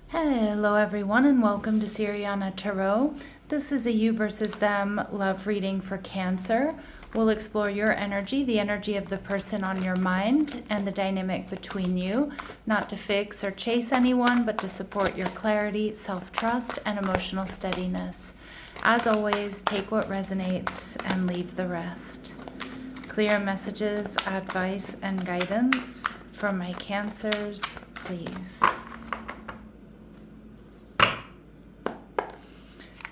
Hello everyone and welcome to Siriana Tarot. This is a you versus them love reading for Cancer. We'll explore your energy, the energy of the person on your mind, and the dynamic between you, not to fix or chase anyone, but to support your clarity, self-trust, and emotional steadiness. As always, take what resonates and leave the rest. Clear messages, advice, and guidance from my Cancers, please.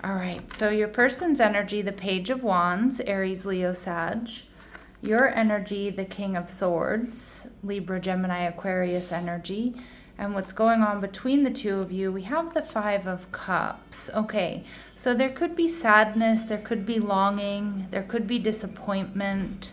All right, so your person's energy, the Page of Wands, Aries, Leo, Sag. Your energy, the King of Swords, Libra, Gemini, Aquarius energy. And what's going on between the two of you, we have the Five of Cups. Okay, so there could be sadness, there could be longing, there could be disappointment.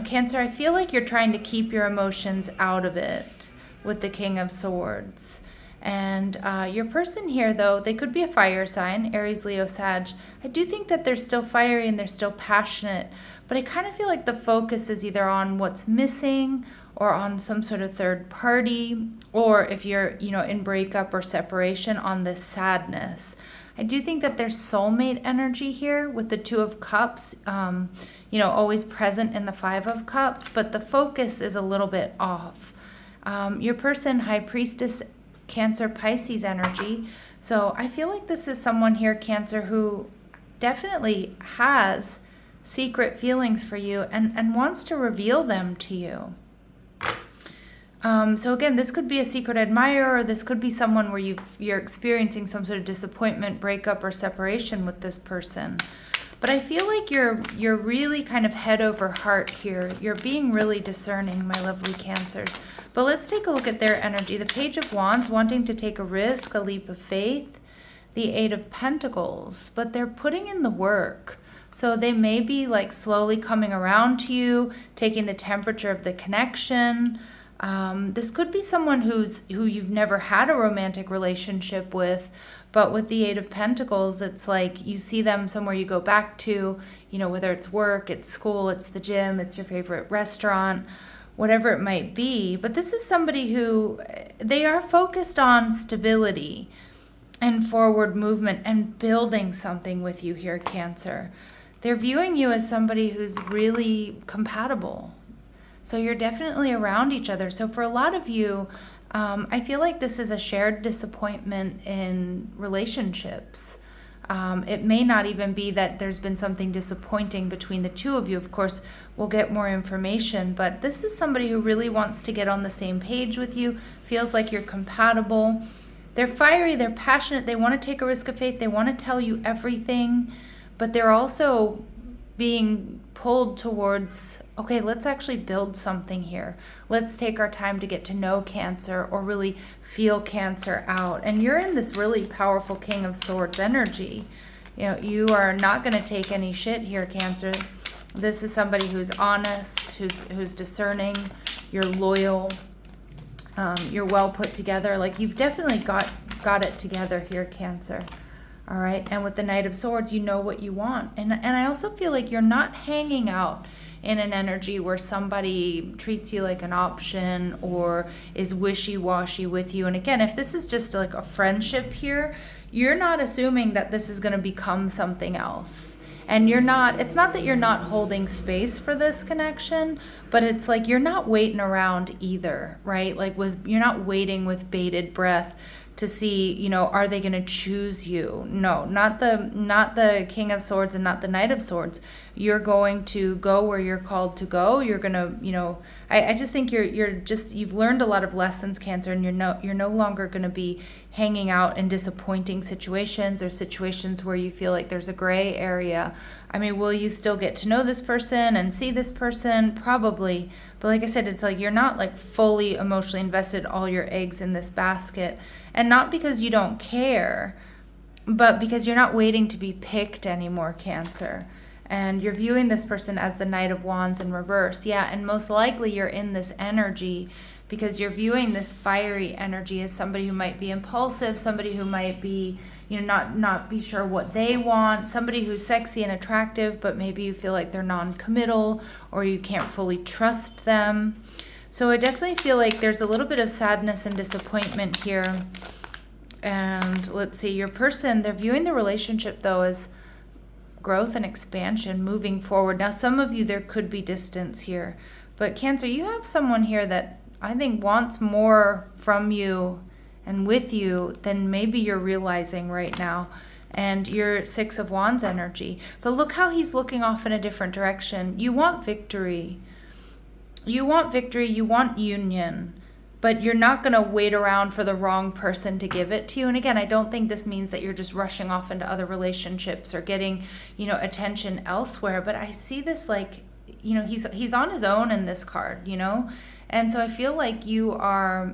Cancer, I feel like you're trying to keep your emotions out of it with the King of Swords. And your person here, though, they could be a fire sign, Aries, Leo, Sag. I do think that they're still fiery and they're still passionate, but I kind of feel like the focus is either on what's missing or on some sort of third party, or if you're, in breakup or separation, on this sadness. I do think that there's soulmate energy here with the Two of Cups, always present in the Five of Cups, but the focus is a little bit off. Your person, High Priestess, Cancer, Pisces energy. So I feel like this is someone here, Cancer, who definitely has secret feelings for you and wants to reveal them to you. So again, this could be a secret admirer, or this could be someone where you're experiencing some sort of disappointment, breakup, or separation with this person. But I feel like you're really kind of head over heart here. You're being really discerning, my lovely Cancers. But let's take a look at their energy. The Page of Wands, wanting to take a risk, a leap of faith. The Eight of Pentacles, but they're putting in the work. So they may be like slowly coming around to you, taking the temperature of the connection. This could be someone who you've never had a romantic relationship with, but with the Eight of Pentacles, it's like you see them somewhere you go back to, whether it's work, it's school, it's the gym, it's your favorite restaurant, whatever it might be. But this is somebody who, they are focused on stability and forward movement and building something with you here, Cancer. They're viewing you as somebody who's really compatible. So you're definitely around each other. So for a lot of you, I feel like this is a shared disappointment in relationships. It may not even be that there's been something disappointing between the two of you. Of course, we'll get more information, but this is somebody who really wants to get on the same page with you, feels like you're compatible. They're fiery, they're passionate, they want to take a risk of faith, they want to tell you everything, but they're also being pulled towards, okay, let's actually build something here. Let's take our time to get to know Cancer, or really feel Cancer out. And you're in this really powerful King of Swords energy. You are not going to take any shit here, Cancer. This is somebody who's honest, who's discerning, you're loyal, you're well put together. Like, you've definitely got it together here, Cancer. All right, and with the Knight of Swords, you know what you want. And I also feel like you're not hanging out in an energy where somebody treats you like an option or is wishy-washy with you. And again, if this is just like a friendship here, you're not assuming that this is going to become something else. And it's not that you're not holding space for this connection, but it's like you're not waiting around either, right? Like you're not waiting with bated breath to see, are they going to choose you? No, not the King of Swords and not the Knight of Swords. You're going to go where you're called to go. You're going to, I just think you've learned a lot of lessons, Cancer, and you're no longer going to be hanging out in disappointing situations or situations where you feel like there's a gray area. I mean, will you still get to know this person and see this person? Probably. But like I said, it's like you're not like fully emotionally invested, all your eggs in this basket. And not because you don't care, but because you're not waiting to be picked anymore, Cancer. And you're viewing this person as the Knight of Wands in reverse. Yeah, and most likely you're in this energy because you're viewing this fiery energy as somebody who might be impulsive, somebody who might be, not be sure what they want, somebody who's sexy and attractive, but maybe you feel like they're non-committal or you can't fully trust them. So I definitely feel like there's a little bit of sadness and disappointment here. And let's see, your person, they're viewing the relationship though as growth and expansion, moving forward. Now, some of you, there could be distance here, but Cancer, you have someone here that I think wants more from you and with you than maybe you're realizing right now. And you're 6 of Wands energy, but look how he's looking off in a different direction. You want victory. You want victory, you want union, but you're not going to wait around for the wrong person to give it to you. And again, I don't think this means that you're just rushing off into other relationships or getting, attention elsewhere. But I see this like, he's on his own in this card, And so I feel like you are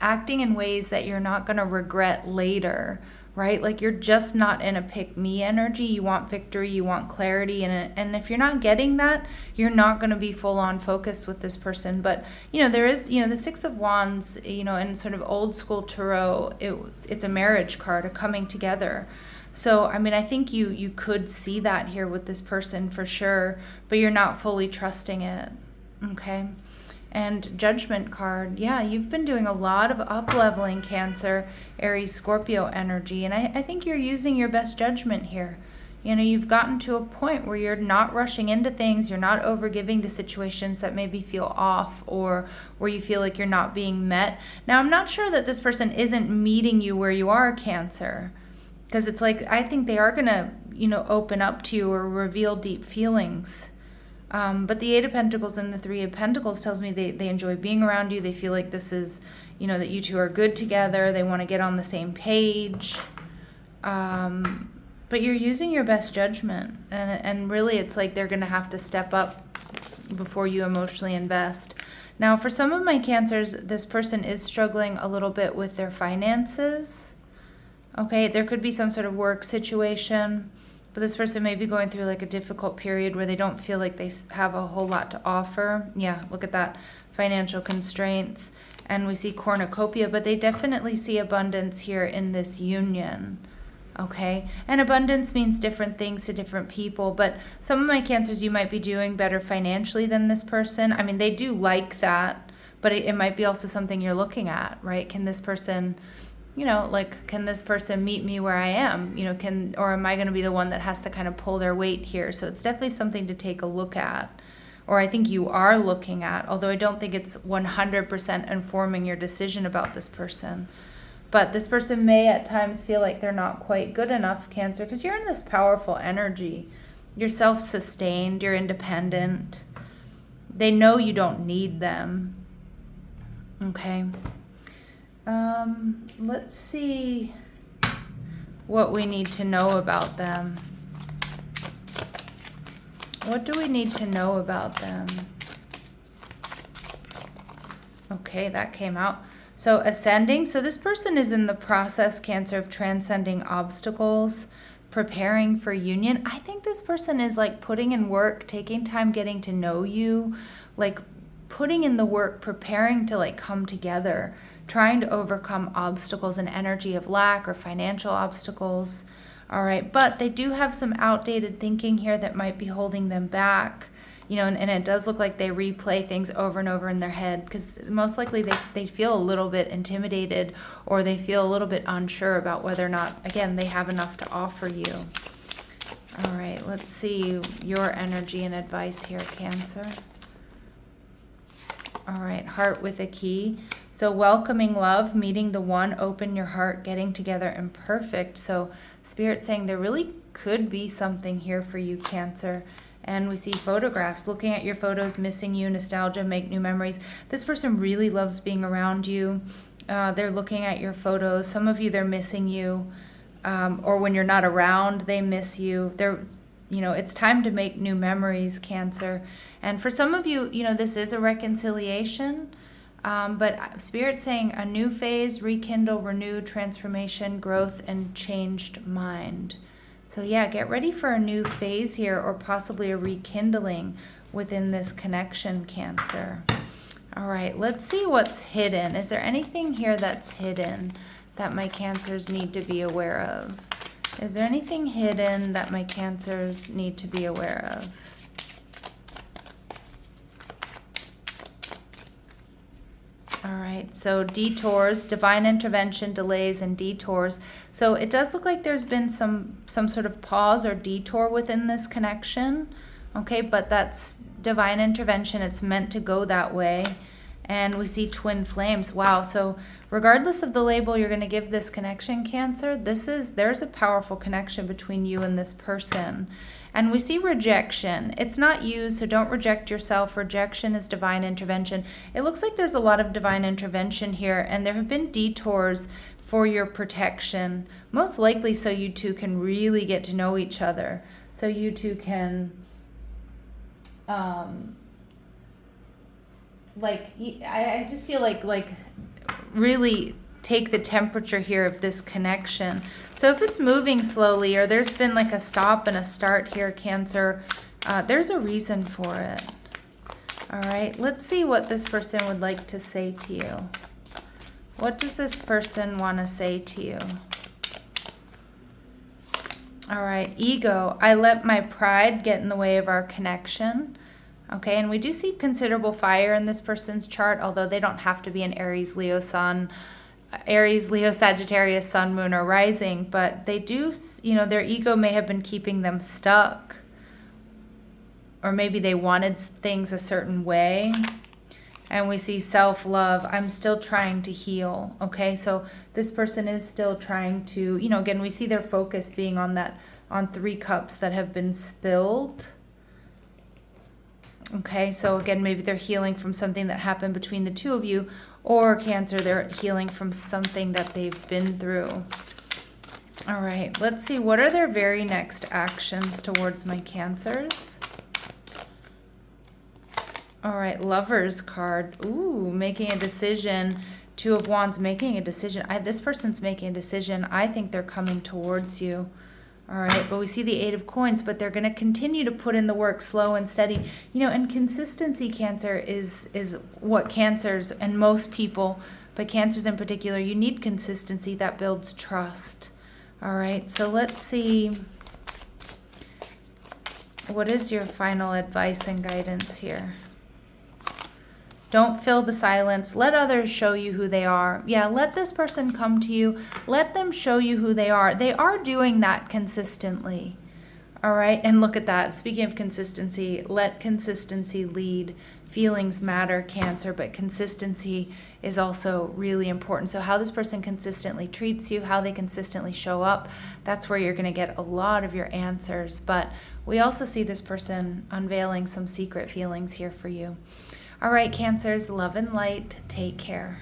acting in ways that you're not going to regret later, right? Like you're just not in a pick me energy. You want victory, you want clarity. And if you're not getting that, you're not going to be full on focused with this person. But, there is, the 6 of Wands, in sort of old school tarot, it's a marriage card, a coming together. So, I think you could see that here with this person for sure, but you're not fully trusting it. Okay. And Judgment card, yeah, you've been doing a lot of up-leveling, Cancer, Aries, Scorpio energy, and I think you're using your best judgment here. You've gotten to a point where you're not rushing into things, you're not overgiving to situations that maybe feel off or where you feel like you're not being met. Now, I'm not sure that this person isn't meeting you where you are, Cancer, because it's like, I think they are going to, open up to you or reveal deep feelings. But the 8 of Pentacles and the 3 of Pentacles tells me they enjoy being around you. They feel like this is, that you two are good together. They want to get on the same page. But you're using your best judgment. And really it's like they're going to have to step up before you emotionally invest. Now, for some of my Cancers, this person is struggling a little bit with their finances. Okay, there could be some sort of work situation. But this person may be going through like a difficult period where they don't feel like they have a whole lot to offer. Yeah, look at that. Financial constraints. And we see cornucopia, but they definitely see abundance here in this union. Okay, and abundance means different things to different people. But some of my Cancers, you might be doing better financially than this person. They do like that, but it might be also something you're looking at, right? Can this person... can this person meet me where I am? Or am I going to be the one that has to kind of pull their weight here? So it's definitely something to take a look at, or I think you are looking at, although I don't think it's 100% informing your decision about this person. But this person may at times feel like they're not quite good enough, Cancer, because you're in this powerful energy. You're self-sustained, you're independent. They know you don't need them. Okay. Let's see what we need to know about them. What do we need to know about them? Okay, that came out. So ascending. So this person is in the process, Cancer, of transcending obstacles, preparing for union. I think this person is like putting in work, taking time getting to know you, like putting in the work, preparing to like come together, trying to overcome obstacles and energy of lack or financial obstacles. All right, but they do have some outdated thinking here that might be holding them back. And it does look like they replay things over and over in their head because most likely they feel a little bit intimidated or they feel a little bit unsure about whether or not, again, they have enough to offer you. All right, let's see your energy and advice here, Cancer. All right, heart with a key. So welcoming love, meeting the one, open your heart, getting together, and perfect. So Spirit saying there really could be something here for you, Cancer. And we see photographs, looking at your photos, missing you, nostalgia, make new memories. This person really loves being around you. They're looking at your photos. Some of you, they're missing you. Or when you're not around, they miss you. It's time to make new memories, Cancer. And for some of you, this is a reconciliation. But Spirit saying a new phase, rekindle, renew, transformation, growth, and changed mind. So yeah, get ready for a new phase here or possibly a rekindling within this connection, Cancer. All right, let's see what's hidden. Is there anything here that's hidden that my Cancers need to be aware of? Is there anything hidden that my Cancers need to be aware of? All right, so detours, divine intervention, delays, and detours. So it does look like there's been some sort of pause or detour within this connection, okay? But that's divine intervention. It's meant to go that way. And we see twin flames. Wow, so regardless of the label you're going to give this connection, Cancer, there's a powerful connection between you and this person. And we see rejection. It's not you, so don't reject yourself. Rejection is divine intervention. It looks like there's a lot of divine intervention here, and there have been detours for your protection, most likely so you two can really get to know each other, so you two can I just feel like really take the temperature here of this connection. So if it's moving slowly, or there's been like a stop and a start here, Cancer, there's a reason for it. All right, let's see what this person would like to say to you. What does this person want to say to you? All right, ego. I let my pride get in the way of our connection. Okay, and we do see considerable fire in this person's chart, although they don't have to be an Aries, Leo, Sun, Aries, Leo, Sagittarius, Sun, Moon, or Rising, but they do, their ego may have been keeping them stuck, or maybe they wanted things a certain way. And we see self-love. I'm still trying to heal. Okay, so this person is still trying to, again, we see their focus being on 3 cups that have been spilled. Okay, so again, maybe they're healing from something that happened between the two of you, or Cancer, they're healing from something that they've been through. All right, let's see. What are their very next actions towards my Cancers? All right, Lovers card. Ooh, making a decision. 2 of Wands, making a decision. This person's making a decision. I think they're coming towards you. All right, but we see the 8 of Coins, but they're going to continue to put in the work, slow and steady. And consistency, Cancer, is what Cancers and most people, but Cancers in particular, you need consistency that builds trust. All right, so let's see. What is your final advice and guidance here? Don't fill the silence. Let others show you who they are. Yeah, let this person come to you. Let them show you who they are. They are doing that consistently. All right, and look at that. Speaking of consistency, let consistency lead. Feelings matter, Cancer, but consistency is also really important. So how this person consistently treats you, how they consistently show up, that's where you're going to get a lot of your answers. But we also see this person unveiling some secret feelings here for you. All right, Cancers, love and light. Take care.